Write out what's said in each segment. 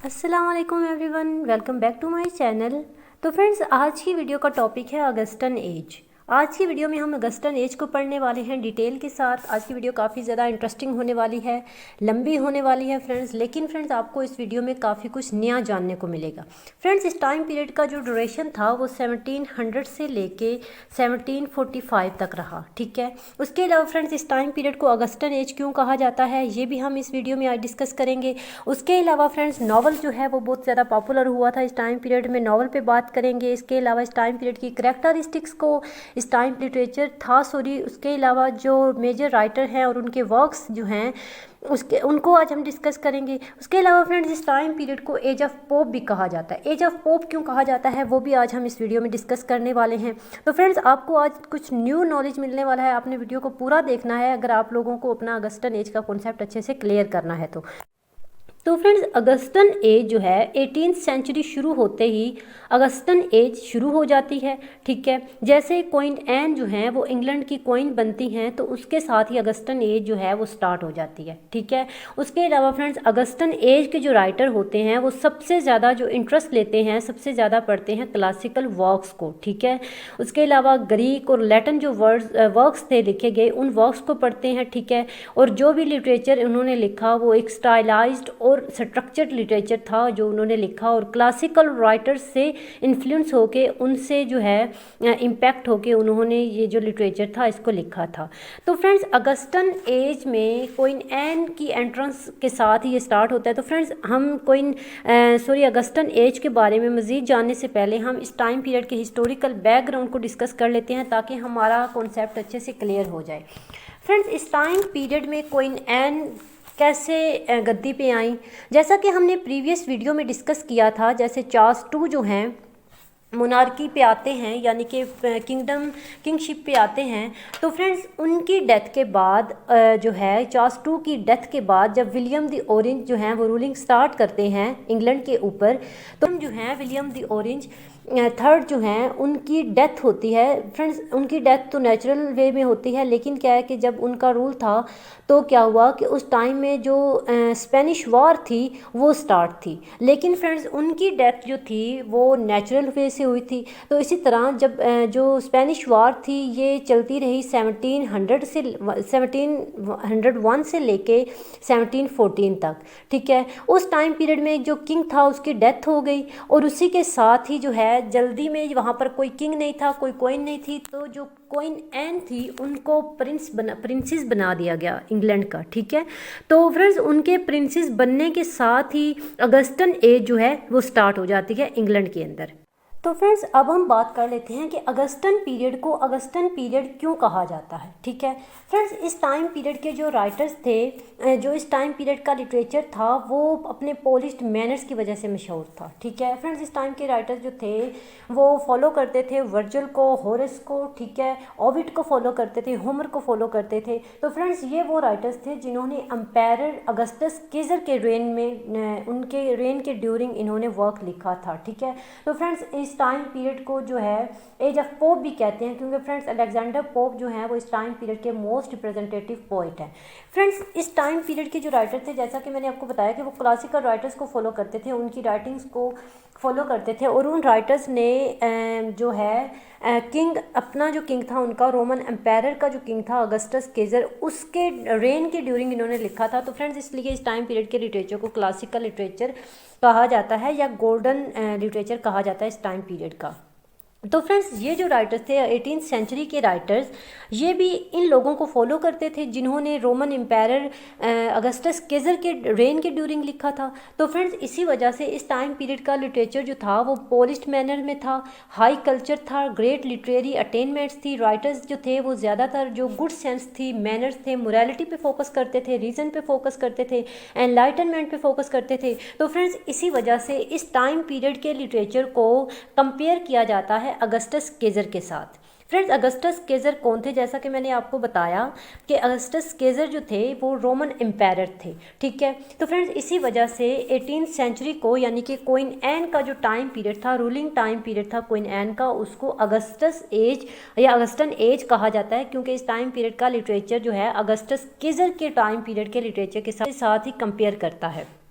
अस्सलाम वालेकुम everyone, welcome back to my channel. तो फ्रेंड्स, आज की वीडियो का टॉपिक है अगस्टन एज। आज की वीडियो में हम अगस्टन एज को पढ़ने वाले हैं डिटेल के साथ। आज की वीडियो काफ़ी ज़्यादा इंटरेस्टिंग होने वाली है, लंबी होने वाली है फ्रेंड्स। लेकिन फ्रेंड्स, आपको इस वीडियो में काफ़ी कुछ नया जानने को मिलेगा। फ्रेंड्स, इस टाइम पीरियड का जो ड्यूरेशन था वो 1700 से लेके 1745 तक रहा। ठीक है। उसके अलावा फ्रेंड्स, इस टाइम पीरियड को अगस्टन एज क्यों कहा जाता है ये भी हम इस वीडियो में आज डिस्कस करेंगे। उसके अलावा फ्रेंड्स, नॉवल जो है वो बहुत ज़्यादा पॉपुलर हुआ था इस टाइम पीरियड में, नॉवल पे बात करेंगे। इसके अलावा इस टाइम पीरियड की करेक्टरिस्टिक्स को, इस टाइम लिटरेचर था उसके अलावा जो मेजर राइटर हैं और उनके वर्क्स जो हैं उसके उनको आज हम डिस्कस करेंगे। उसके अलावा फ्रेंड्स, इस टाइम पीरियड को एज ऑफ पोप भी कहा जाता है। एज ऑफ पोप क्यों कहा जाता है वो भी आज हम इस वीडियो में डिस्कस करने वाले हैं। तो फ्रेंड्स, आपको आज कुछ न्यू नॉलेज मिलने वाला है। आपने वीडियो को पूरा देखना है अगर आप लोगों को अपना अगस्टन एज का कॉन्सेप्ट अच्छे से क्लियर करना है तो फ्रेंड्स, अगस्टन एज जो है 18th सेंचुरी शुरू होते ही अगस्टन एज शुरू हो जाती है। ठीक है। जैसे क्वीन एन जो है वो इंग्लैंड की क्वीन बनती हैं तो उसके साथ ही अगस्टन एज जो है वो स्टार्ट हो जाती है। ठीक है। उसके अलावा फ्रेंड्स, अगस्टन एज के जो राइटर होते हैं वो सबसे ज़्यादा जो इंटरेस्ट लेते हैं, सबसे ज़्यादा पढ़ते हैं क्लासिकल वर्क्स को। ठीक है। उसके अलावा ग्रीक और लैटिन जो वर्क्स थे लिखे गए उन वर्क्स को पढ़ते हैं। ठीक है। और जो भी लिटरेचर उन्होंने लिखा वो एक स्टाइलाइज्ड और स्ट्रक्चर्ड लिटरेचर था जो उन्होंने लिखा, और क्लासिकल राइटर्स से इन्फ्लुएंस होके, उनसे जो है इम्पैक्ट होके उन्होंने ये जो लिटरेचर था इसको लिखा था। तो फ्रेंड्स, अगस्टन एज में क्वीन एन की एंट्रेंस के साथ ही ये स्टार्ट होता है। तो फ्रेंड्स, हम अगस्टन एज के बारे में मज़ीद जानने से पहले हम इस टाइम पीरियड के हिस्टोरिकल बैकग्राउंड को डिस्कस कर लेते हैं ताकि हमारा कॉन्सेप्ट अच्छे से क्लियर हो जाए। फ्रेंड्स, इस टाइम पीरियड में क्वीन एन कैसे गद्दी पे आई, जैसा कि हमने प्रीवियस वीडियो में डिस्कस किया था। जैसे चार्ल्स टू जो हैं मोनार्की पे आते हैं, यानी कि किंगशिप पे आते हैं। तो फ्रेंड्स, उनकी डेथ के बाद जो है चार्ल्स टू की डेथ के बाद जब विलियम द ऑरेंज जो हैं वो रूलिंग स्टार्ट करते हैं इंग्लैंड के ऊपर, तो जो हैं विलियम द ऑरेंज थर्ड जो हैं उनकी डेथ होती है। फ्रेंड्स, उनकी डेथ तो नेचुरल वे में होती है, लेकिन क्या है कि जब उनका रूल था तो क्या हुआ कि उस टाइम में जो स्पेनिश वॉर थी वो स्टार्ट थी, लेकिन फ्रेंड्स उनकी डेथ जो थी वो नेचुरल वे से हुई थी। तो इसी तरह जब जो स्पेनिश वॉर थी ये चलती रही 1701 से लेके 1714 तक। ठीक है। उस टाइम पीरियड में जो किंग था उसकी डेथ हो गई, और उसी के साथ ही जो है जल्दी में वहाँ पर कोई किंग नहीं था, कोई क्वीन नहीं थी, तो जो क्वीन एन थी उनको प्रिंसेस बना दिया गया इंग्लैंड का। ठीक है। तो फ्रेंड्स, उनके प्रिंसेस बनने के साथ ही अगस्टन एज जो है वो स्टार्ट हो जाती है इंग्लैंड के अंदर। तो फ्रेंड्स, अब हम बात कर लेते हैं कि अगस्टन पीरियड को अगस्टन पीरियड क्यों कहा जाता है। ठीक है। फ्रेंड्स, इस टाइम पीरियड के जो राइटर्स थे, जो इस टाइम पीरियड का लिटरेचर था वो अपने पॉलिश्ड मैनर्स की वजह से मशहूर था। ठीक है। फ्रेंड्स, इस टाइम के राइटर्स जो थे वो फॉलो करते थे वर्जिल को, होरेस को, ठीक है, ओविड को फॉलो करते थे, होमर को फॉलो करते थे। तो फ्रेंड्स, ये वो राइटर्स थे जिन्होंने एम्पायर अगस्टस केजर के रेन में, उनके रेन के ड्यूरिंग इन्होंने वर्क लिखा था। ठीक है। तो फ्रेंड्स, इस टाइम पीरियड को जो है एज ऑफ पोप भी कहते हैं, क्योंकि फ्रेंड्स अलेक्जेंडर पोप जो हैं वो इस टाइम पीरियड के मोस्ट रिप्रेजेंटेटिव पोइट हैं। फ्रेंड्स, इस टाइम पीरियड के जो राइटर थे, जैसा कि मैंने आपको बताया कि वो क्लासिकल राइटर्स को फॉलो करते थे, उनकी राइटिंग्स को फॉलो करते थे, और उन राइटर्स ने जो है किंग, अपना जो किंग था उनका, रोमन एम्पायर का जो किंग था अगस्टस केजर, उसके रेन के ड्यूरिंग इन्होंने लिखा था। तो फ्रेंड्स, इसलिए इस टाइम पीरियड के लिटरेचर को क्लासिकल लिटरेचर कहा जाता है या गोल्डन लिटरेचर कहा जाता है इस टाइम पीरियड का। तो फ्रेंड्स, ये जो राइटर्स थे 18th सेंचुरी के राइटर्स, ये भी इन लोगों को फॉलो करते थे जिन्होंने रोमन एम्पायर अगस्टस केजर के रेन के ड्यूरिंग लिखा था। तो फ्रेंड्स, इसी वजह से इस टाइम पीरियड का लिटरेचर जो था वो पॉलिश्ड मैनर में था, हाई कल्चर था, ग्रेट लिटरेरी अटेनमेंट्स थी। राइटर्स जो थे वो ज़्यादातर जो गुड सेंस थी, मैनर्स थे, मोरालिटी पे फोकस करते थे, रीज़न पे फोकस करते थे, एनलाइटनमेंट पे फोकस करते थे। तो फ्रेंड्स, इसी वजह से इस टाइम पीरियड के लिटरेचर को कंपेयर किया जाता है अगस्टस केजर के साथ। फ्रेंड्स, अगस्टस केजर कौन थे? जैसा कि मैंने आपको बताया कि अगस्टस केजर जो थे वो रोमन एम्पायर थे। ठीक है। तो फ्रेंड्स, इसी वजह से 18th सेंचुरी को, यानी कि क्वीन एन का जो टाइम पीरियड था, रूलिंग टाइम पीरियड था क्वीन एन का, उसको अगस्टस एज या अगस्टन एज कहा जाता है, क्योंकि इस टाइम पीरियड का लिटरेचर जो है अगस्टस केजर के टाइम पीरियड के लिटरेचर के साथ ही कंपेयर करता है।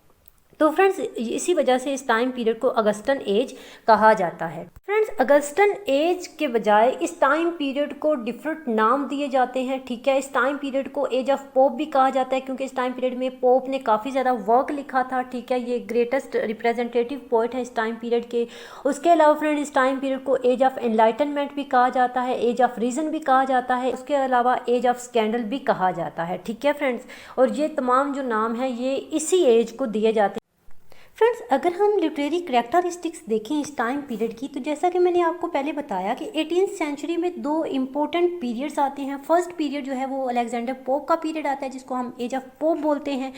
तो फ्रेंड्स इसी वजह से इस टाइम पीरियड को अगस्टन एज कहा जाता है। फ्रेंड्स अगस्टन एज के बजाय इस टाइम पीरियड को डिफरेंट नाम दिए जाते हैं, ठीक है। इस टाइम पीरियड को एज ऑफ पोप भी कहा जाता है क्योंकि इस टाइम पीरियड में पोप ने काफ़ी ज़्यादा वर्क लिखा था, ठीक है। ये ग्रेटेस्ट रिप्रेजेंटेटिव पोइट है इस टाइम पीरियड के। उसके अलावा फ्रेंड इस टाइम पीरियड को एज ऑफ एनलाइटनमेंट भी कहा जाता है, एज ऑफ रीज़न भी कहा जाता है, उसके अलावा एज ऑफ स्कैंडल भी कहा जाता है, ठीक है फ्रेंड्स। और ये तमाम जो नाम है ये इसी एज को दिए जाते हैं। फ्रेंड्स अगर हम लिटरेरी करैक्टरिस्टिक्स देखें इस टाइम पीरियड की, तो जैसा कि मैंने आपको पहले बताया कि 18th सेंचुरी में दो इम्पोर्टेंट पीरियड्स आते हैं। फर्स्ट पीरियड जो है वो अलेक्जेंडर पोप का पीरियड आता है जिसको हम एज ऑफ पोप बोलते हैं।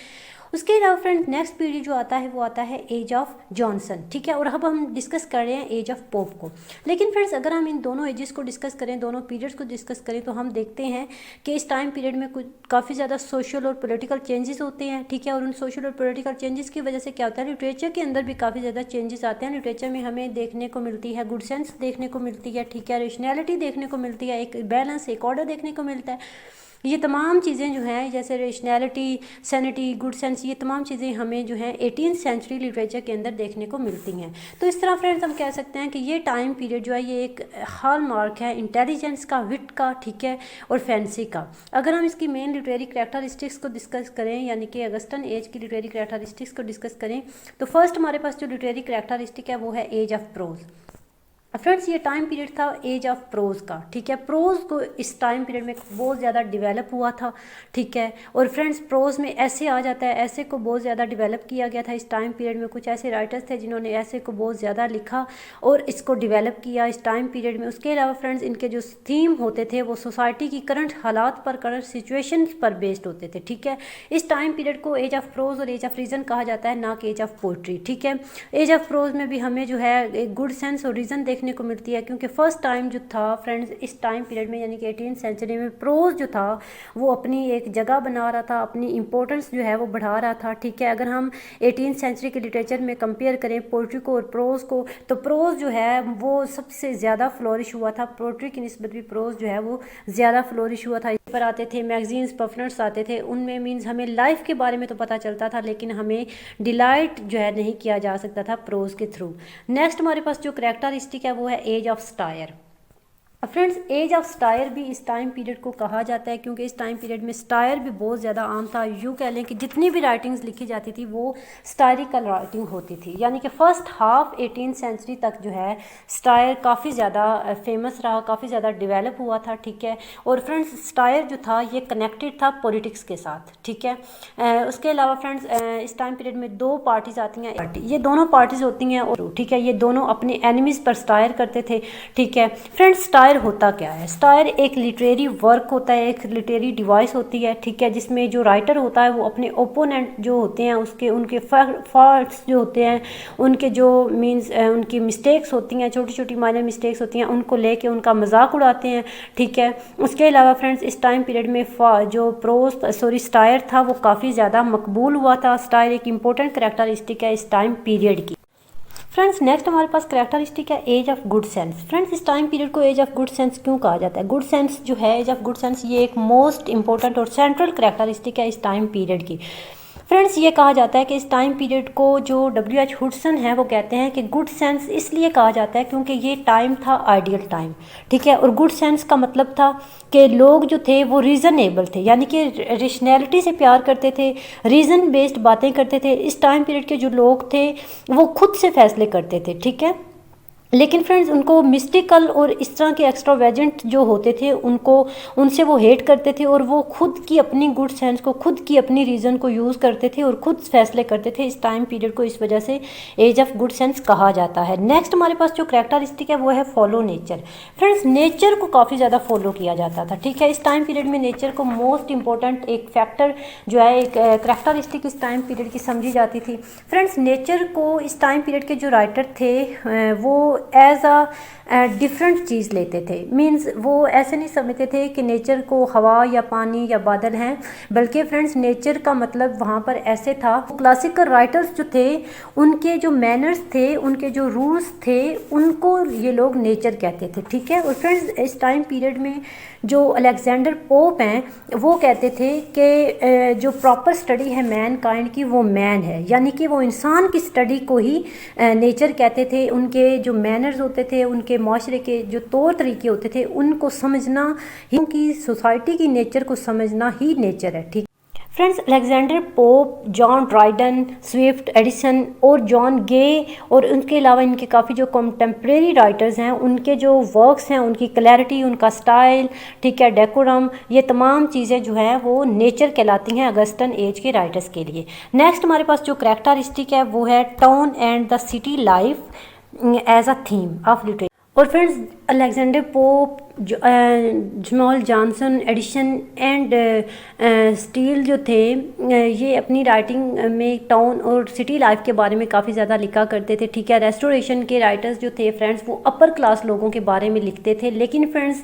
उसके अलावा फ्रेंड्स नेक्स्ट पीरियड जो आता है वो आता है एज ऑफ जॉनसन, ठीक है। और अब हम डिस्कस कर रहे हैं एज ऑफ पोप को। लेकिन फ्रेंड्स अगर हम इन दोनों एजेस को डिस्कस करें, दोनों पीरियड्स को डिस्कस करें, तो हम देखते हैं कि इस टाइम पीरियड में कुछ काफ़ी ज़्यादा सोशल और पॉलिटिकल चेंजेस होते हैं, ठीक है। और उन सोशल और पॉलिटिकल चेंजेस की वजह से क्या होता है, लिटरेचर के अंदर भी काफ़ी ज़्यादा चेंजेस आते हैं। लिटरेचर में हमें देखने को मिलती है गुड सेंस देखने को मिलती है, ठीक है, रेशनैलिटी देखने को मिलती है, एक बैलेंस, एक ऑर्डर देखने को मिलता है। ये तमाम चीज़ें जो हैं जैसे रेशनैलिटी, सैनिटी, गुड सेंस, ये तमाम चीज़ें हमें जो हैं 18th सेंचुरी लिटरेचर के अंदर देखने को मिलती हैं। तो इस तरह फ्रेंड्स हम कह सकते हैं कि ये टाइम पीरियड जो है ये एक हॉल मार्क है इंटेलिजेंस का, विट का, ठीक है, और फैंसी का। अगर हम इसकी मेन लिटरेरी करैक्टरिस्टिक्स को डिस्कस करें, यानी कि अगस्टन एज की लिटरेरी करैक्टरिस्टिक्स को डिस्कस करें, तो फर्स्ट हमारे पास जो लिटरेरी करैक्टरिस्टिक है वो है एज ऑफ प्रोज। फ्रेंड्स ये टाइम पीरियड था एज ऑफ प्रोज का, ठीक है। प्रोज को इस टाइम पीरियड में बहुत ज़्यादा डेवलप हुआ था, ठीक है। और फ्रेंड्स प्रोज में ऐसे आ जाता है, ऐसे को बहुत ज़्यादा डेवलप किया गया था इस टाइम पीरियड में। कुछ ऐसे राइटर्स थे जिन्होंने ऐसे को बहुत ज़्यादा लिखा और इसको डेवलप किया इस टाइम पीरियड में। उसके अलावा फ्रेंड्स इनके जो थीम होते थे वो सोसाइटी की करंट हालात पर, करंट सिचुएशन पर बेस्ड होते थे, ठीक है। इस टाइम पीरियड को एज ऑफ प्रोज और एज ऑफ रीज़न कहा जाता है, ना कि एज ऑफ पोइट्री, ठीक है। एज ऑफ प्रोज में भी हमें जो है एक गुड सेंस और रीज़न देखने को मिलती है, क्योंकि फर्स्ट टाइम जो था फ्रेंड्स इस टाइम पीरियड में यानी कि 18th सेंचुरी में प्रोज जो था वो अपनी एक जगह बना रहा था, अपनी इंपॉर्टेंस जो है वो बढ़ा रहा था, ठीक है। अगर हम 18th सेंचुरी के लिटरेचर में कंपेयर करें पोइट्री को और प्रोज को, तो प्रोज जो है वो सबसे ज़्यादा फ्लोरिश हुआ था। पोइट्री की निस्बत भी प्रोज जो है वो ज़्यादा फ्लोरिश हुआ था। पर आते थे मैगजीन्स, पफनर्स आते थे, उनमें मीन्स हमें लाइफ के बारे में तो पता चलता था लेकिन हमें डिलाइट जो है नहीं किया जा सकता था प्रोज के थ्रू। नेक्स्ट हमारे पास जो करैक्टरिस्टिक है वो है age of satire. Friends age of satire भी इस टाइम पीरियड को कहा जाता है क्योंकि इस टाइम पीरियड में स्टायर भी बहुत ज़्यादा आम था। यूँ कह लें कि जितनी भी राइटिंग्स लिखी जाती थी वो स्टायरिकल राइटिंग होती थी, यानी कि फ़र्स्ट हाफ 18th सेंचुरी तक जो है स्टायर काफ़ी ज़्यादा फेमस रहा, काफ़ी ज़्यादा डेवलप हुआ था, ठीक है। और फ्रेंड्स स्टायर जो था ये कनेक्टेड था पॉलिटिक्स के साथ, ठीक है। उसके अलावा फ्रेंड्स इस टाइम पीरियड में दो पार्टीज़ आती हैं, ये दोनों पार्टीज़ होती हैं और ठीक है ये दोनों अपने एनिमीज़ पर स्टायर करते थे, ठीक है। फ्रेंड्स स्टायर होता क्या है? स्टायर एक लिटरेरी वर्क होता है, एक लिटरेरी डिवाइस होती है, ठीक है, जिसमें जो राइटर होता है वो अपने ओपोनेंट जो होते हैं उसके उनके फॉल्ट्स जो होते हैं, उनके जो मीन्स उनकी मिस्टेक्स होती हैं, छोटी छोटी माइनर मिस्टेक्स होती हैं, उनको लेके उनका मजाक उड़ाते हैं, ठीक है। उसके अलावा फ्रेंड्स इस टाइम पीरियड में जो स्टायर था वो काफ़ी ज़्यादा मकबूल हुआ था। स्टायर एक इम्पोर्टेंट करैक्टरिस्टिक है इस टाइम पीरियड की। फ्रेंड्स नेक्स्ट हमारे पास करैक्टरिस्टिक है age of good sense. Friends इस टाइम पीरियड को एज ऑफ गुड सेंस क्यों कहा जाता है? गुड सेंस जो है, एज ऑफ गुड सेंस, ये एक मोस्ट इंपॉर्टेंट और सेंट्रल करैक्टरिस्टिक है इस टाइम पीरियड की। फ्रेंड्स ये कहा जाता है कि इस टाइम पीरियड को जो W.H. हुडसन है वो कहते हैं कि गुड सेंस इसलिए कहा जाता है क्योंकि ये टाइम था आइडियल टाइम, ठीक है। और गुड सेंस का मतलब था कि लोग जो थे वो रीज़नेबल थे, यानी कि रेशनैलिटी से प्यार करते थे, रीज़न बेस्ड बातें करते थे। इस टाइम पीरियड के जो लोग थे वो खुद से फैसले करते थे, ठीक है। लेकिन फ्रेंड्स उनको मिस्टिकल और इस तरह के एक्स्ट्रावेजेंट जो होते थे उनसे वो हेट करते थे और वो खुद की अपनी गुड सेंस को, खुद की अपनी रीज़न को यूज़ करते थे और खुद फैसले करते थे। इस टाइम पीरियड को इस वजह से एज ऑफ गुड सेंस कहा जाता है। नेक्स्ट हमारे पास जो करैक्टरिस्टिक है वो है फॉलो नेचर। फ्रेंड्स नेचर को काफ़ी ज़्यादा फॉलो किया जाता था, ठीक है। इस टाइम पीरियड में नेचर को मोस्ट इंपॉर्टेंट एक फैक्टर जो है, एक करैक्टरिस्टिक इस टाइम पीरियड की समझी जाती थी। फ्रेंड्स नेचर को इस टाइम पीरियड के जो राइटर थे वो एज अ डिफरेंट चीज़ लेते थे। मींस वो ऐसे नहीं समझते थे कि नेचर को हवा या पानी या बादल हैं, बल्कि फ्रेंड्स नेचर का मतलब वहाँ पर ऐसे था। क्लासिकल राइटर्स जो थे उनके जो मैनर्स थे, उनके जो रूल्स थे, उनको ये लोग नेचर कहते थे, ठीक है। और फ्रेंड्स इस टाइम पीरियड में जो अलेक्जेंडर पोप हैं वो कहते थे कि जो प्रॉपर स्टडी है मैन काइंड की वो मैन है, यानी कि वो इंसान की स्टडी को ही नेचर कहते थे। उनके जो मैनर्स होते थे, उनके माशरे के जो तौर तरीके होते थे, उनको समझना ही, उनकी सोसाइटी की नेचर को समझना ही नेचर है, ठीक। Friends Alexander pope, John Dryden, Swift, Edison और जॉन गे और उनके अलावा इनके काफ़ी जो कंटेम्प्रेरी राइटर्स हैं, उनके जो वर्क्स हैं, उनकी क्लैरिटी, उनका स्टाइल, ठीक है, डेकोरम, ये तमाम चीज़ें जो हैं वो नेचर कहलाती हैं अगस्टन एज के राइटर्स के लिए। नेक्स्ट हमारे पास जो करैक्टरिस्टिक है वो है town and the city life as a theme of literature. और friends Alexander Pope, Samuel Johnson, Addison and Steele जो थे, ये अपनी राइटिंग में टाउन और सिटी लाइफ के बारे में काफ़ी ज़्यादा लिखा करते थे, ठीक है। रेस्टोरेशन के राइटर्स जो थे फ्रेंड्स वो अपर क्लास लोगों के बारे में लिखते थे, लेकिन फ्रेंड्स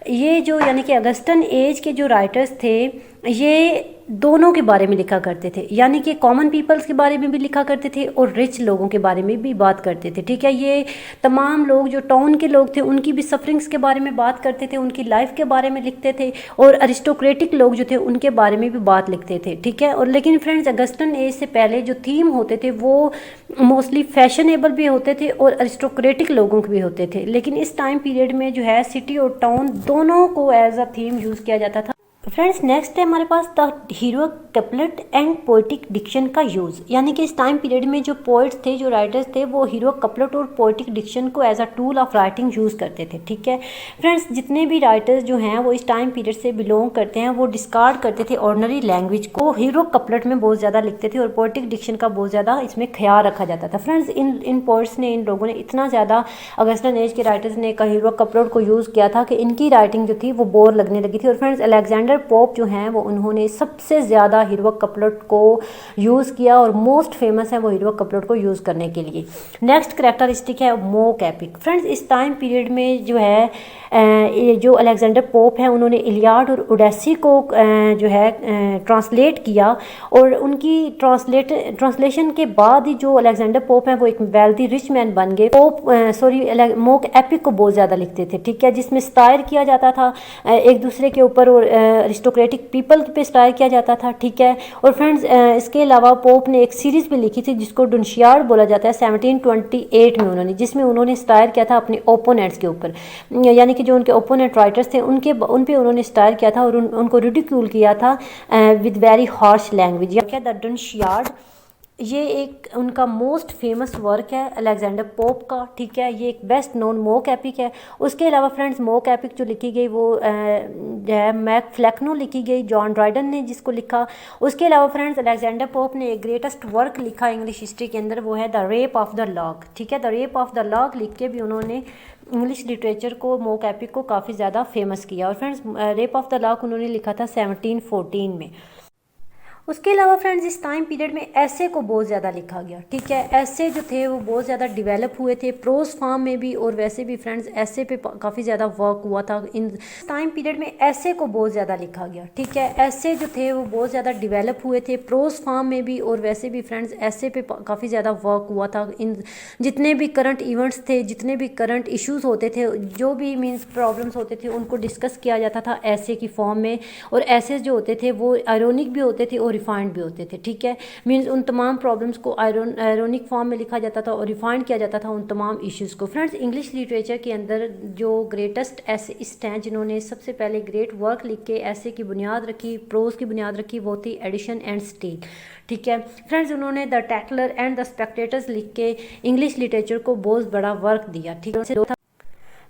ये जो यानी कि अगस्टन एज के जो राइटर्स थे ये दोनों के बारे में लिखा करते थे, यानी कि कॉमन पीपल्स के बारे में भी लिखा करते थे और रिच लोगों के बारे में भी बात करते थे, ठीक है। ये तमाम लोग जो टाउन के लोग थे उनकी भी सफरिंग्स के बारे में बात करते थे, उनकी लाइफ के बारे में लिखते थे, और अरिस्टोक्रेटिक लोग जो थे उनके बारे में भी बात लिखते थे, ठीक है। और लेकिन फ्रेंड्स अगस्टन एज से पहले जो थीम होते थे वो मोस्टली फैशनेबल भी होते थे और अरिस्टोक्रेटिक लोगों के भी होते थे, लेकिन इस टाइम पीरियड में जो है सिटी और टाउन दोनों को एज अ थीम यूज़ किया जाता था। फ्रेंड्स नेक्स्ट है हमारे पास the hero couplet and poetic diction का यूज़, यानी कि इस टाइम पीरियड में जो पोइट्स थे, जो राइटर्स थे, वो हीरो कपलेट और पोएटिक डिक्शन को as a tool of writing use करते थे, ठीक है। फ्रेंड्स जितने भी राइटर्स जो हैं वो इस टाइम पीरियड से बिलोंग करते हैं, वो डिस्कार्ड करते थे ऑर्डनरी लैंग्वेज को, हीरो कपलेट में बहुत ज़्यादा लिखते थे और पोएटिक डिक्शन का बहुत ज़्यादा इसमें ख्याल रखा जाता था। फ्रेंड्स इन पोइट्स ने, इन लोगों ने इतना ज़्यादा अगस्टन एज के राइटर्स ने हीरो कपलेट को यूज़ किया था कि इनकी राइटिंग जो थी वो बोर लगने लगी थी। और फ्रेंड्स अलेक्जेंडर पोप जो हैं वो उन्होंने सबसे ज़्यादा हीरोइक कपलेट को यूज़ किया और मोस्ट फेमस है वो हीरोइक कपलेट को यूज़ करने के लिए। नेक्स्ट करैक्टरिस्टिक है मोक एपिक। फ्रेंड्स इस टाइम पीरियड में जो है जो अलेक्जेंडर पोप हैं उन्होंने इलियाड और ओडेसी को जो है ट्रांसलेट किया, और उनकी ट्रांसलेशन के बाद ही जो अलेक्जेंडर पोप हैं वो एक वेल्दी रिच मैन बन गए। पोप मोक एपिक को बहुत ज़्यादा लिखते थे, ठीक है, जिसमें स्टायर किया जाता था एक दूसरे के ऊपर और अरिस्टोक्रेटिक पीपल पे स्टायर किया जाता था, ठीक है। और फ्रेंड्स इसके अलावा पोप ने एक सीरीज़ भी लिखी थी जिसको डुनशियार्ड बोला जाता है 1728 में उन्होंने, जिसमें उन्होंने स्टायर किया था अपने ओपोनेंट्स के ऊपर, यानी कि जो उनके ओपोनेंट राइटर्स थे उन पे उन्होंने स्टायर किया था और उनको रिडिक्यूल किया था विद वेरी हार्श लैंग्वेज। या द डुनशियार्ड ये एक उनका मोस्ट फेमस वर्क है अलेक्जेंडर पोप का, ठीक है। ये एक बेस्ट नोन मोक एपिक है। उसके अलावा फ्रेंड्स मोक एपिक जो लिखी गई वो जो है मैक फ्लैक्नो लिखी गई, जॉन ड्राइडन ने जिसको लिखा। उसके अलावा फ्रेंड्स अलेक्जेंडर पोप ने एक ग्रेटेस्ट वर्क लिखा इंग्लिश हिस्ट्री के अंदर, वो है the rape of the log, ठीक है। The rape of the log लिख के भी उन्होंने इंग्लिश लिटरेचर को, मोक एपिक को काफ़ी ज़्यादा फेमस किया। और friends rape of the log उन्होंने लिखा था 1714 में। उसके अलावा फ्रेंड्स इस टाइम पीरियड में ऐसे को बहुत ज़्यादा लिखा गया, ठीक है। ऐसे जो थे वो बहुत ज़्यादा डेवलप हुए थे प्रोज फॉर्म में भी, और वैसे भी फ्रेंड्स ऐसे पे काफ़ी ज़्यादा वर्क हुआ था। इन टाइम पीरियड में ऐसे को बहुत ज़्यादा लिखा गया, ठीक है। ऐसे जो थे वो बहुत ज़्यादा डेवलप हुए थे प्रोज फॉर्म में भी, और वैसे भी फ्रेंड्स ऐसे पे काफ़ी ज़्यादा वर्क हुआ था। इन जितने भी करंट इवेंट्स थे, जितने भी करंट इश्यूज़ होते थे, जो भी मीन्स प्रॉब्लम्स होते थे, उनको डिस्कस किया जाता था ऐसे की फॉर्म में। और ऐसे जो होते थे वो आयरोनिक भी होते थे और रिफाइंड भी होते थे, ठीक है। मीन्स उन तमाम प्रॉब्लम्स को आयरोनिक फॉर्म में लिखा जाता था और रिफाइंड किया जाता था उन तमाम इश्यूज़ को। फ्रेंड्स इंग्लिश लिटरेचर के अंदर जो ग्रेटेस्ट ऐसे हैं जिन्होंने सबसे पहले ग्रेट वर्क लिख के ऐसे की बुनियाद रखी, प्रोज की बुनियाद रखी, वो थी एडिशन एंड स्टील, ठीक है। फ्रेंड्स उन्होंने द टैटलर एंड द स्पेक्टेटर्स लिख के इंग्लिश लिटरेचर को बहुत बड़ा वर्क दिया, ठीक है।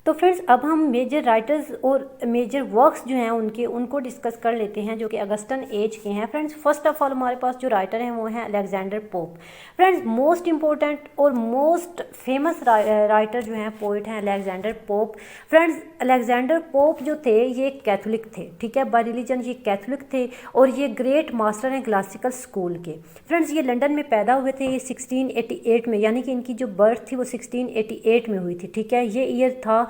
तो फ्रेंड्स अब हम मेजर राइटर्स और मेजर वर्क्स जो हैं उनको डिस्कस कर लेते हैं जो कि अगस्टन एज के हैं। फ्रेंड्स फर्स्ट ऑफ ऑल हमारे पास जो राइटर हैं वो हैं Alexander pope. Friends most important और मोस्ट फेमस राइटर जो हैं पोइट हैं Alexander pope. Friends Alexander pope जो थे ये कैथोलिक थे, ठीक है, बाय रिलीजन ये कैथोलिक थे और ये ग्रेट मास्टर हैं क्लासिकल स्कूल के। फ्रेंड्स ये लंदन में पैदा हुए थे, ये 1688 में, यानी कि इनकी जो बर्थ थी वो 1688 में हुई थी, ठीक है। ये ईयर था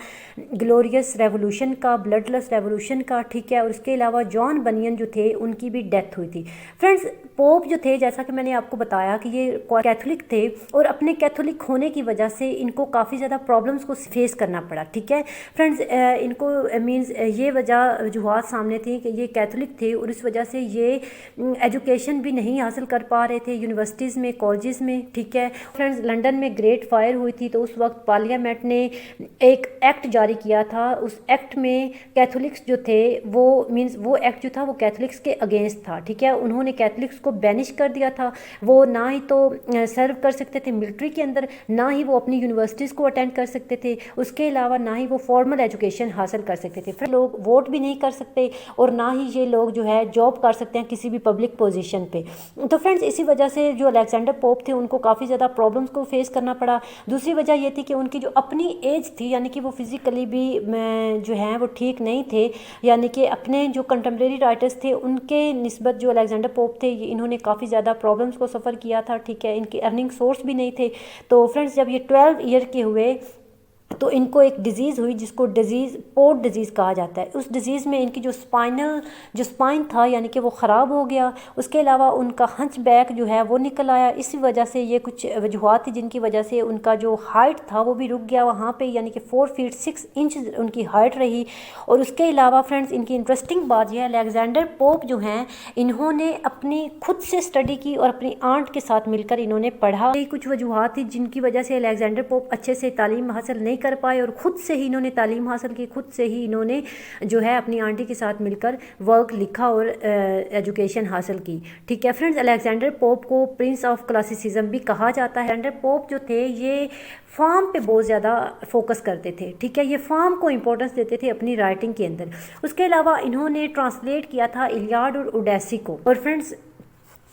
ग्लोरियस रेवोल्यूशन का, ब्लडलेस रेवोल्यूशन का, ठीक है। और उसके अलावा जॉन बनियन जो थे उनकी भी डेथ हुई थी। फ्रेंड्स पोप जो थे, जैसा कि मैंने आपको बताया कि ये कैथोलिक थे और अपने कैथोलिक होने की वजह से इनको काफ़ी ज़्यादा प्रॉब्लम्स को फेस करना पड़ा, ठीक है। फ्रेंड्स इनको मीन्स ये वजूहत सामने थी कि ये कैथोलिक थे और इस वजह से ये एजुकेशन भी नहीं हासिल कर पा रहे थे यूनिवर्सिटीज़ में, कॉलेजेस में, ठीक है। फ्रेंड्स लंदन में ग्रेट फायर हुई थी तो उस वक्त पार्लियामेंट ने एक एक्ट जारी किया था। उस एक्ट में कैथोलिक्स जो थे वो मीन्स वो एक्ट जो था वो कैथोलिक्स के अगेंस्ट था, ठीक है। उन्होंने कैथोलिक्स को बैनिश कर दिया था। वो ना ही तो सर्व कर सकते थे मिलिट्री के अंदर, ना ही वो अपनी यूनिवर्सिटीज़ को अटेंड कर सकते थे, उसके अलावा ना ही वो फॉर्मल एजुकेशन हासिल कर सकते थे। फिर लोग वोट भी नहीं कर सकते और ना ही ये लोग जो है जॉब कर सकते हैं किसी भी पब्लिक पोजीशन पे। तो फ्रेंड्स इसी वजह से जो अलेक्जेंडर पोप थे उनको काफ़ी ज़्यादा प्रॉब्लम्स को फेस करना पड़ा। दूसरी वजह ये थी कि उनकी जो अपनी एज थी, यानी कि वो फिज़िकली भी जो हैं वो ठीक नहीं थे, यानी कि अपने जो कंटेम्प्रेरी राइटर्स थे उनके निस्बत जो अलेक्जेंडर पोप थे इन्होंने काफ़ी ज़्यादा प्रॉब्लम्स को सफ़र किया था, ठीक है। इनके अर्निंग सोर्स भी नहीं थे। तो फ्रेंड्स जब ये 12 ईयर के हुए तो इनको एक डिज़ीज़ हुई जिसको पोर्ट डिज़ीज़ कहा जाता है। उस डिज़ीज़ में इनकी जो स्पाइन था यानी कि वो ख़राब हो गया। उसके अलावा उनका हंच बैक जो है वो निकल आया। इसी वजह से ये कुछ वजूहत थी जिनकी वजह से उनका जो हाइट था वो भी रुक गया वहाँ पे, यानी कि 4 फीट 6 इंच उनकी हाइट रही। और उसके अलावा फ्रेंड्स इनकी इंटरेस्टिंग बात यह है अलेक्जेंडर पोप जो हैं इन्होंने अपनी खुद से स्टडी की और अपनी आंट के साथ मिलकर इन्होंने पढ़ा। ये कुछ वजूहत थी जिनकी वजह से अलेक्जेंडर पोप अच्छे से तालीम हासिल नहीं कर पाए और ख़ुद से ही इन्होंने तालीम हासिल की, खुद से ही इन्होंने जो है अपनी आंटी के साथ मिलकर वर्क लिखा और एजुकेशन हासिल की, ठीक है। फ्रेंड्स अलेक्जेंडर पोप को प्रिंस ऑफ क्लासिसिज्म भी कहा जाता है। अलेक्जेंडर पोप जो थे ये फॉर्म पे बहुत ज़्यादा फोकस करते थे, ठीक है। ये फॉर्म को इंपॉर्टेंस देते थे अपनी राइटिंग के अंदर। उसके अलावा इन्होंने ट्रांसलेट किया था इलियाड और ओडेसी को। और फ्रेंड्स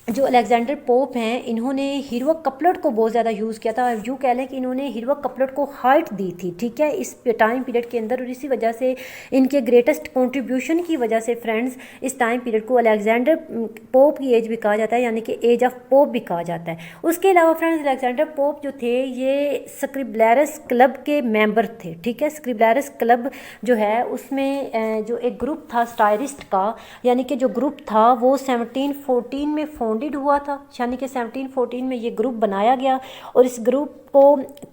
जो अलेक्जेंडर पोप हैं इन्होंने हीरोइक कपलेट को बहुत ज़्यादा यूज़ किया था। यूँ कह लें कि इन्होंने हीरोइक कपलेट को हाइट दी थी, ठीक है, इस टाइम पीरियड के अंदर। और इसी वजह से इनके ग्रेटेस्ट कंट्रीब्यूशन की वजह से फ्रेंड्स इस टाइम पीरियड को अलेक्जेंडर पोप की एज भी कहा जाता है, यानी कि एज ऑफ पोप भी कहा जाता है। उसके अलावा फ्रेंड्स अलेक्जेंडर पोप जो थे ये स्क्रिबलैरस क्लब के मेंबर थे, ठीक है। स्क्रिबलैरस क्लब जो है उसमें जो एक ग्रुप था स्टायरिस्ट का, यानी कि जो ग्रुप था वो 1714 में फाउंडेड हुआ था, यानी कि 1714 में ये ग्रुप बनाया गया। और इस ग्रुप को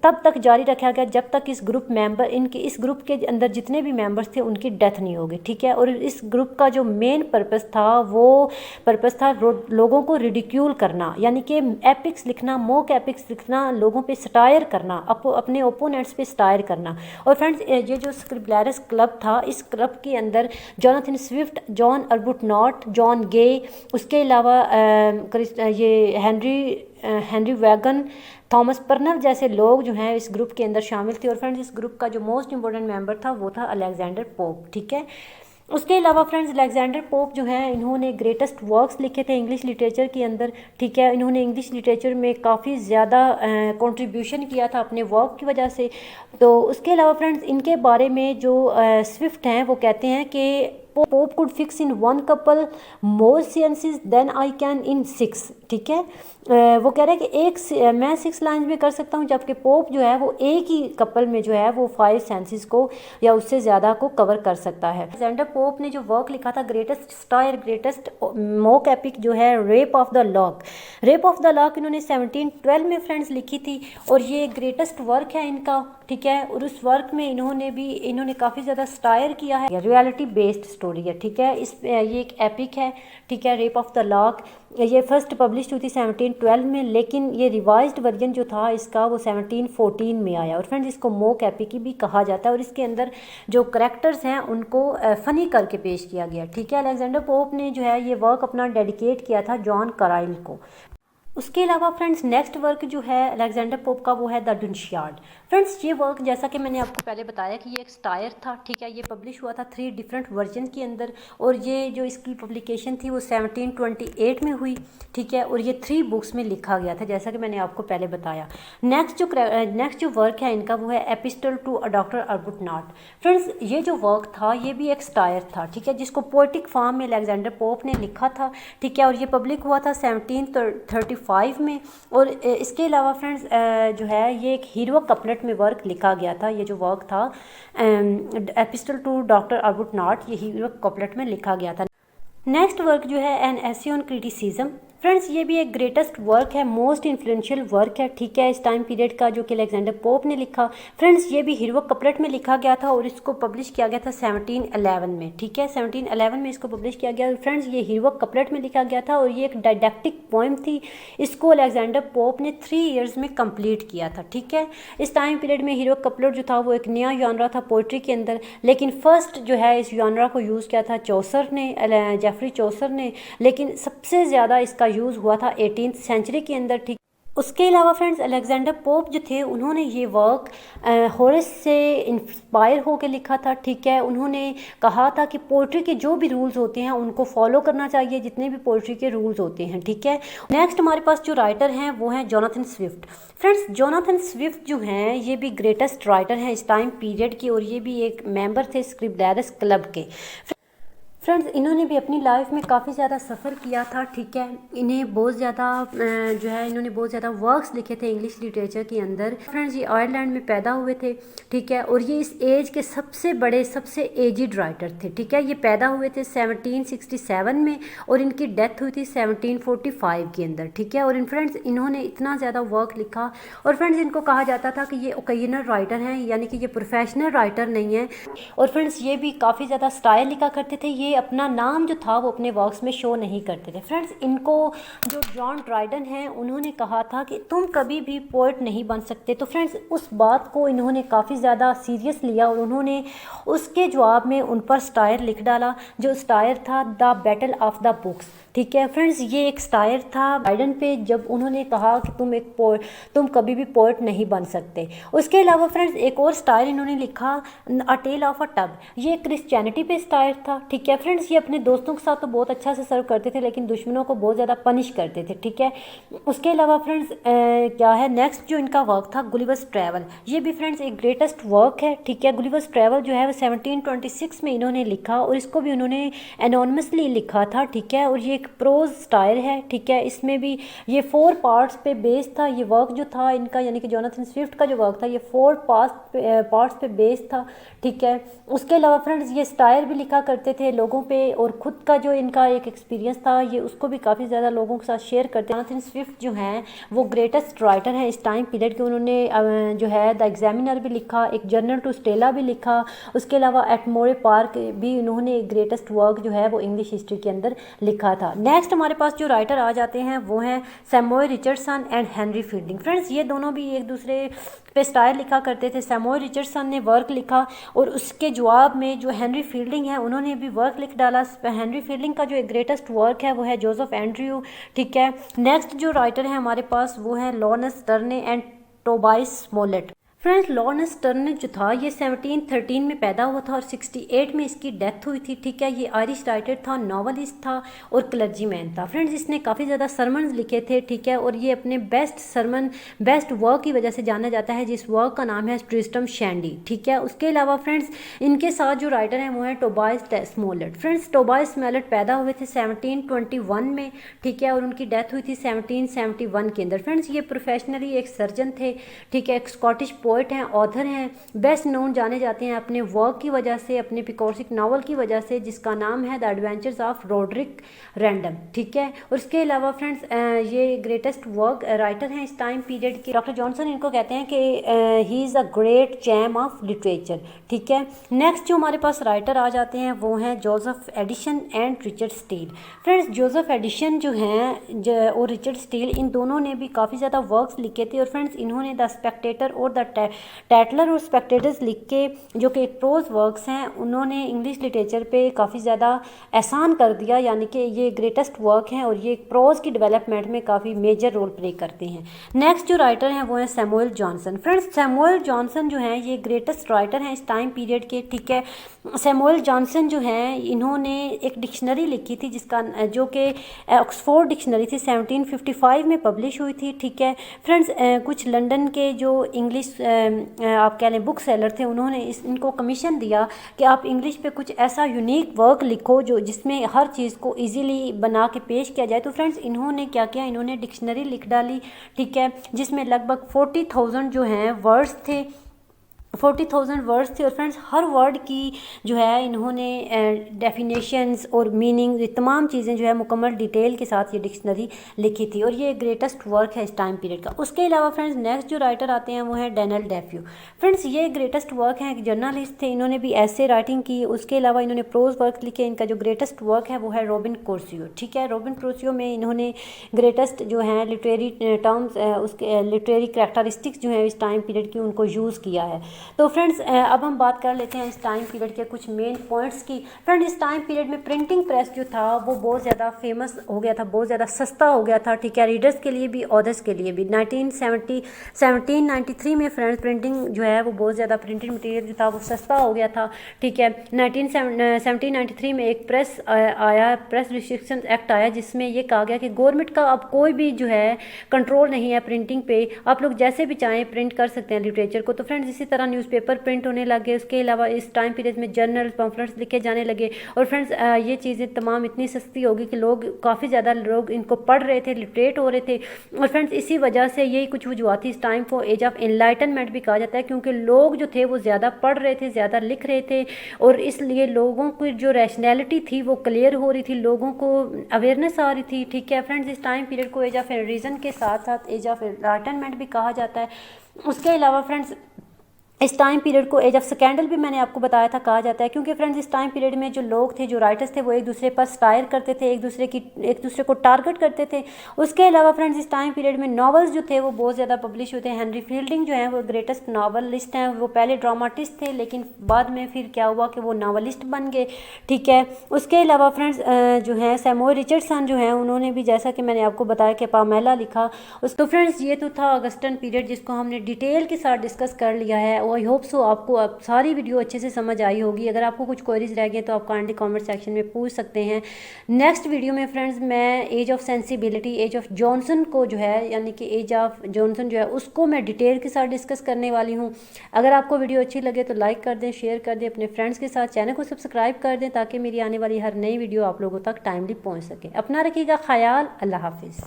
तब तक जारी रखा गया जब तक इस ग्रुप के अंदर जितने भी मेंबर्स थे उनकी डेथ नहीं होगी, ठीक है। और इस ग्रुप का जो मेन पर्पस था लोगों को रिडिक्यूल करना, यानी कि एपिक्स लिखना, मॉक एपिक्स लिखना, लोगों पे सटायर करना, अपने ओपोनेंट्स पे सटायर करना। और फ्रेंड्स ये जो स्क्रिबलैरस क्लब था इस क्लब के अंदर जोनाथन स्विफ्ट, जॉन अर्बुटनॉट, जॉन गे, उसके अलावा ये हेनरी वैगन, थॉमस पर्नर जैसे लोग जो हैं इस ग्रुप के अंदर शामिल थे। और फ्रेंड्स इस ग्रुप का जो मोस्ट इंपॉर्टेंट मेंबर था वो था अलेक्जेंडर पोप, ठीक है। उसके अलावा फ्रेंड्स अलेक्जेंडर पोप जो है इन्होंने ग्रेटेस्ट वर्क्स लिखे थे इंग्लिश लिटरेचर के अंदर, ठीक है। इन्होंने इंग्लिश लिटरेचर में काफ़ी ज़्यादा कंट्रीब्यूशन किया था अपने वर्क की वजह से। तो उसके अलावा फ्रेंड्स इनके बारे में जो स्विफ्ट हैं वो कहते हैं कि Pope could fix in 1 couple more senses than I can in 6, ठीक है। वो कह रहे हैं कि मैं 6 लाइन में कर सकता हूँ, जबकि पोप जो है वो एक ही कपल में जो है वो 5 सेंसेस को या उससे ज़्यादा को कवर कर सकता है। अलेक्जेंडर पोप ने जो वर्क लिखा था greatest stair, greatest mock epic जो है रेप ऑफ द लॉक इन्होंने 1712 में फ्रेंड्स लिखी थी और ये ग्रेटेस्ट वर्क है इनका, ठीक है। और उस वर्क में इन्होंने काफ़ी ज़्यादा स्टायर किया है, रियलिटी बेस्ड स्टोरी है, ठीक है। ये एक एपिक है, ठीक है, रेप ऑफ द लॉक। ये फर्स्ट पब्लिश हुई थी 1712 में, लेकिन ये रिवाइज्ड वर्जन जो था इसका वो 1714 में आया। और फ्रेंड्स इसको मॉक एपिक भी कहा जाता है और इसके अंदर जो करैक्टर्स हैं उनको फ़नी करके पेश किया गया, ठीक है। अलेक्जेंडर पोप ने जो है ये वर्क अपना डेडिकेट किया था जॉन कराइल को। उसके अलावा फ्रेंड्स नेक्स्ट वर्क जो है अलेक्जेंडर पोप का वो है द डुनशियार्ड। फ्रेंड्स ये वर्क जैसा कि मैंने आपको पहले बताया कि ये एक स्टायर था, ठीक है, ये पब्लिश हुआ था 3 डिफरेंट वर्जन के अंदर, और ये जो इसकी पब्लिकेशन थी वो 1728 में हुई, ठीक है, और ये 3 बुक्स में लिखा गया था जैसा कि मैंने आपको पहले बताया। नेक्स्ट जो वर्क है इनका वो है एपिस्टल टू डॉक्टर आर्बुटनॉट। फ्रेंड्स ये जो वर्क था ये भी एक स्टायर था, ठीक है, जिसको पोएटिक फॉर्म में अलेक्जेंडर पोप ने लिखा था, ठीक है, और ये पब्लिक हुआ था 1735 में। और इसके अलावा फ्रेंड्स जो है ये एक हीरो कपलेट में वर्क लिखा गया था। ये जो वर्क था एपिस्टल टू डॉक्टर आर्बुटनॉट, ये हीरो कपलेट में लिखा गया था। नेक्स्ट वर्क जो है an essay on criticism. Friends ये भी एक ग्रेटेस्ट वर्क है, मोस्ट इन्फ्लुएंशियल वर्क है, ठीक है, इस टाइम पीरियड का, जो कि अलेक्जेंडर पोप ने लिखा। फ्रेंड्स ये भी हीरो कपलेट में लिखा गया था और इसको पब्लिश किया गया था 1711 में, ठीक है, 1711 में इसको पब्लिश किया गया। फ्रेंड्स ये हीरो कपलेट में लिखा गया था और ये एक डायडेक्टिक पोइम थी। इसको अलेक्जेंडर पोप ने 3 इयर्स में कंप्लीट किया था, ठीक है। इस टाइम पीरियड में हीरो कपलेट जो था वो एक नया जॉनरा था पोइट्री के अंदर, लेकिन फर्स्ट जो है इस जॉनरा को यूज़ किया था चौसर ने, जेफरी चौसर ने, लेकिन सबसे ज़्यादा इसका यूज़ हुआ था 18th सेंचुरी के अंदर, ठीक। उसके अलावा फ्रेंड्स अलेक्जेंडर पोप जो थे उन्होंने ये वर्क होरेस से इंस्पायर होकर लिखा था, ठीक है। उन्होंने कहा था कि पोइट्री के जो भी रूल्स होते हैं उनको फॉलो करना चाहिए, जितने भी पोइट्री के रूल्स होते हैं, ठीक है। नेक्स्ट हमारे पास जो राइटर हैं वो हैं Jonathan Swift. Friends Jonathan Swift जो हैं ये भी ग्रेटेस्ट राइटर हैं इस टाइम पीरियड के, और ये भी एक मेंबर थे स्क्रिप्टराइटर्स क्लब के। फ्रेंड्स इन्होंने भी अपनी लाइफ में काफ़ी ज़्यादा सफ़र किया था, ठीक है। इन्हें बहुत ज़्यादा जो है इन्होंने बहुत ज़्यादा वर्क्स लिखे थे इंग्लिश लिटरेचर के अंदर। फ्रेंड्स ये आयरलैंड में पैदा हुए थे, ठीक है, और ये इस एज के सबसे बड़े सबसे एजिड राइटर थे, ठीक है। ये पैदा हुए थे 1767 में और इनकी डेथ हुई थी 1745 के अंदर, ठीक है। और फ्रेंड्स इन्होंने इतना ज़्यादा वर्क लिखा, और फ्रेंड्स इनको कहा जाता था कि ये ओकेजनल राइटर हैं, यानी कि ये प्रोफेशनल राइटर नहीं है। और फ्रेंड्स ये भी काफ़ी ज़्यादा स्टाइल लिखा करते थे। ये अपना नाम जो था वो अपने वर्क्स में शो नहीं करते थे। फ्रेंड्स इनको जो जॉन ड्राइडन हैं उन्होंने कहा था कि तुम कभी भी पोएट नहीं बन सकते, तो फ्रेंड्स उस बात को इन्होंने काफ़ी ज़्यादा सीरियस लिया और उन्होंने उसके जवाब में उन पर स्टायर लिख डाला, जो स्टायर था the battle of the books, ठीक है। फ्रेंड्स ये एक स्टायर था ड्राइडन पे, जब उन्होंने कहा कि तुम कभी भी पोएट नहीं बन सकते। उसके अलावा फ्रेंड्स एक और स्टायर इन्होंने लिखा अ टेल ऑफ अ टब। ये क्रिश्चियनिटी पे स्टायर था, ठीक है। फ्रेंड्स ये अपने दोस्तों के साथ तो बहुत अच्छा से सर्व करते थे, लेकिन दुश्मनों को बहुत ज़्यादा पनिश करते थे, ठीक है। उसके अलावा फ्रेंड्स क्या है नेक्स्ट जो इनका वर्क था गुलिवर्स ट्रैवल। ये भी फ्रेंड्स एक ग्रेटेस्ट वर्क है, ठीक है। गुलिवर्स ट्रैवल जो है वो 1726 में इन्होंने लिखा और इसको भी उन्होंने एनोनिमसली लिखा था, ठीक है। और ये एक प्रोज स्टाइल है, ठीक है। इसमें भी ये 4 पार्ट्स पे बेस्ड था ये वर्क जो था इनका, यानी कि जोनाथन स्विफ्ट का जो वर्क था ये 4 पार्ट्स पे बेस्ड था, ठीक है। उसके अलावा फ्रेंड्स ये स्टाइल भी लिखा करते थे लोगों पे, और ख़ुद का जो इनका एक एक्सपीरियंस था ये उसको भी काफ़ी ज़्यादा लोगों के साथ शेयर करते हैं। जोनाथन स्विफ्ट जो हैं वो ग्रेटेस्ट राइटर हैं इस टाइम पीरियड के। उन्होंने जो है द एग्जामिनर भी लिखा, एक जर्नल टू स्टेला भी लिखा। उसके अलावा एट मोरे पार्क भी उन्होंने ग्रेटेस्ट वर्क जो है वो इंग्लिश हिस्ट्री के अंदर लिखा था। नेक्स्ट हमारे पास जो राइटर आ जाते हैं वो हैं Samuel Richardson and Henry fielding. Friends ये दोनों भी एक दूसरे पे स्टाइल लिखा करते थे। सैमुअल रिचर्डसन ने वर्क लिखा और उसके जवाब में जो हेनरी फील्डिंग है उन्होंने भी वर्क लिख डाला। हेनरी फील्डिंग का जो एक ग्रेटेस्ट वर्क है वो है जोसेफ एंड्रयू, ठीक है। नेक्स्ट जो राइटर है हमारे पास वो है लॉरेंस टर्ने एंड टोबाइस स्मोलेट। फ्रेंड्स लॉरेंस टर्ने जो था ये 1713 में पैदा हुआ था और 68 में इसकी डेथ हुई थी, ठीक है। ये आयरिश राइटर था, नॉवलिस्ट था और क्लर्जीमैन था। फ्रेंड्स इसने काफ़ी ज़्यादा सरमन्स लिखे थे, ठीक है। और ये अपने बेस्ट वर्क की वजह से जाना जाता है, जिस वर्क का नाम है ट्रिस्ट्रम शैंडी, ठीक है। उसके अलावा फ्रेंड्स इनके साथ जो राइटर हैं वो हैं टोबाइस स्मोलेट। फ्रेंड्स टोबाइस स्मोलेट पैदा हुए थे 1721 में, ठीक है, और उनकी डेथ हुई थी 1771 के अंदर। फ्रेंड्स ये प्रोफेशनली एक सर्जन थे, ठीक है, एक स्कॉटिश पोएट हैं, ऑथर हैं, बेस्ट नोन जाने जाते हैं अपने वर्क की वजह से, अपने पिकॉर्सिक नावल की वजह से जिसका नाम है the adventures of Roderick Random, ठीक है। और उसके अलावा फ्रेंड्स ये ग्रेटेस्ट वर्क राइटर हैं इस टाइम पीरियड के। डॉक्टर जॉनसन इनको कहते हैं कि he is a great charm of literature, ठीक है। नेक्स्ट जो हमारे पास राइटर आ जाते हैं वो हैं Joseph Addison and Richard Steele. Friends Joseph Addison जो हैं और रिचर्ड स्टील इन दोनों ने भी काफ़ी ज़्यादा वर्क्स लिखे थे और फ्रेंड्स इन्होंने द स्पेक्टेटर और द टैटलर और स्पेक्टेटर्स लिख के, जो कि प्रोज वर्क्स हैं, उन्होंने इंग्लिश लिटरेचर पे काफ़ी ज़्यादा एहसान कर दिया, यानी कि ये ग्रेटेस्ट वर्क हैं और ये प्रोज की डेवलपमेंट में काफ़ी मेजर रोल प्ले करते हैं। नेक्स्ट जो राइटर हैं वो हैं Samuel Johnson. Friends, Samuel Johnson जो हैं ये ग्रेटेस्ट राइटर हैं इस टाइम पीरियड के, ठीक है। सैमुअल जॉनसन जो हैं इन्होंने एक डिक्शनरी लिखी थी जिसका जो कि ऑक्सफोर्ड डिक्शनरी थी, 1755 में पब्लिश हुई थी, ठीक है। फ्रेंड्स, कुछ लंदन के जो इंग्लिश आप कह लें बुक सेलर थे, उन्होंने इनको कमीशन दिया कि आप इंग्लिश पे कुछ ऐसा यूनिक वर्क लिखो जो जिसमें हर चीज़ को इजीली बना के पेश किया जाए। तो फ्रेंड्स, इन्होंने क्या किया, इन्होंने डिक्शनरी लिख डाली, ठीक है, जिसमें लगभग 40,000 जो हैं वर्ड्स थे, 40,000 वर्ड्स थे। और फ्रेंड्स, हर वर्ड की जो है इन्होंने डेफिनेशंस और मीनिंग, ये तमाम चीज़ें जो है मुकम्मल डिटेल के साथ ये डिक्शनरी लिखी थी और ये ग्रेटेस्ट वर्क है इस टाइम पीरियड का। उसके अलावा फ्रेंड्स, नेक्स्ट जो राइटर आते हैं वो है डैनियल डेफ्यू। फ्रेंड्स, ये ग्रेटेस्ट वर्क है, एक जर्नलिस्ट थे, इन्होंने भी ऐसे राइटिंग की। उसके अलावा इन्होंने प्रोज वर्क लिखे। इनका जो ग्रेटेस्ट वर्क है वो है रॉबिन क्रूसो, ठीक है। रॉबिन क्रूसो में इन्होंने ग्रेटेस्ट जो हैं लिटरेरी टर्म्स, उसके लिटरेरी करैक्टरिस्टिक्स जो है इस टाइम पीरियड की, उनको यूज़ किया है। तो फ्रेंड्स, अब हम बात कर लेते हैं इस टाइम पीरियड के कुछ मेन पॉइंट्स की। फ्रेंड, इस टाइम पीरियड में प्रिंटिंग प्रेस जो था वो बहुत ज़्यादा फेमस हो गया था, बहुत ज़्यादा सस्ता हो गया था, ठीक है, रीडर्स के लिए भी, ऑथर्स के लिए भी। 1793 में फ्रेंड्स प्रिंटिंग जो है वो बहुत ज़्यादा, प्रिंटेड मटेरियल जो था वो सस्ता हो गया था, ठीक है। 1793 में एक प्रेस आया, प्रेस रिस्ट्रिक्शन एक्ट आया, जिसमें ये कहा गया कि गवर्नमेंट का अब कोई भी जो है कंट्रोल नहीं है प्रिंटिंग पे, आप लोग जैसे भी चाहें प्रिंट कर सकते हैं लिटरेचर को। तो फ्रेंड्स, इसी तरह न्यूज़पेपर प्रिंट होने लगे। उसके अलावा इस टाइम पीरियड में जर्नल पम्फलेट्स लिखे जाने लगे। और फ्रेंड्स, ये चीज़ें तमाम इतनी सस्ती होगी कि लोग, काफ़ी ज़्यादा लोग इनको पढ़ रहे थे, लिटरेट हो रहे थे। और फ्रेंड्स, इसी वजह से यही कुछ वजूहत थी, इस टाइम को एज ऑफ एनलाइटनमेंट भी कहा जाता है, क्योंकि लोग जो थे वो ज़्यादा पढ़ रहे थे, ज़्यादा लिख रहे थे, और इसलिए लोगों की जो रैशनैलिटी थी वो क्लियर हो रही थी, लोगों को अवेयरनेस आ रही थी, ठीक है। फ्रेंड्स, इस टाइम पीरियड को एज ऑफ रीज़न के साथ साथ एज ऑफ एनलाइटनमेंट भी कहा जाता है। उसके अलावा फ्रेंड्स, इस टाइम पीरियड को एज ऑफ स्कैंडल भी मैंने आपको बताया था, कहा जाता है, क्योंकि फ्रेंड्स इस टाइम पीरियड में जो लोग थे, जो राइटर्स थे, वो एक दूसरे पर स्टायर करते थे, एक दूसरे को टारगेट करते थे। उसके अलावा फ्रेंड्स, इस टाइम पीरियड में नॉवेल्स जो थे वो बहुत ज़्यादा पब्लिश होते हैं। हेनरी फील्डिंग जो है वो ग्रेटेस्ट नावलिस्ट हैं। वो पहले ड्रामाटिस्ट थे, लेकिन बाद में फिर क्या हुआ कि वो नावलिस्ट बन गए, ठीक है। उसके अलावा फ्रेंड्स, जो है सैमुअल रिचर्डसन जो है, उन्होंने भी, जैसा कि मैंने आपको बताया कि पामेला लिखा। तो फ्रेंड्स, ये तो था अगस्टन पीरियड, जिसको हमने डिटेल के साथ डिस्कस कर लिया है। आई होप सो आपको अब सारी वीडियो अच्छे से समझ आई होगी। अगर आपको कुछ क्वेरीज रह गए तो आप काइंडली कमेंट सेक्शन में पूछ सकते हैं। नेक्स्ट वीडियो में फ्रेंड्स मैं age of sensibility, age of Johnson को जो है, यानी कि एज ऑफ जॉनसन जो है उसको मैं डिटेल के साथ डिस्कस करने वाली हूँ। अगर आपको वीडियो अच्छी लगे तो लाइक कर दें, शेयर कर दें, अपने फ्रेंड्स के साथ चैनल को सब्सक्राइब कर दें, ताकि मेरी आने वाली हर नई वीडियो आप लोगों तक टाइमली पहुँच सके। अपना रखिएगा ख्याल। अल्लाह हाफिज़।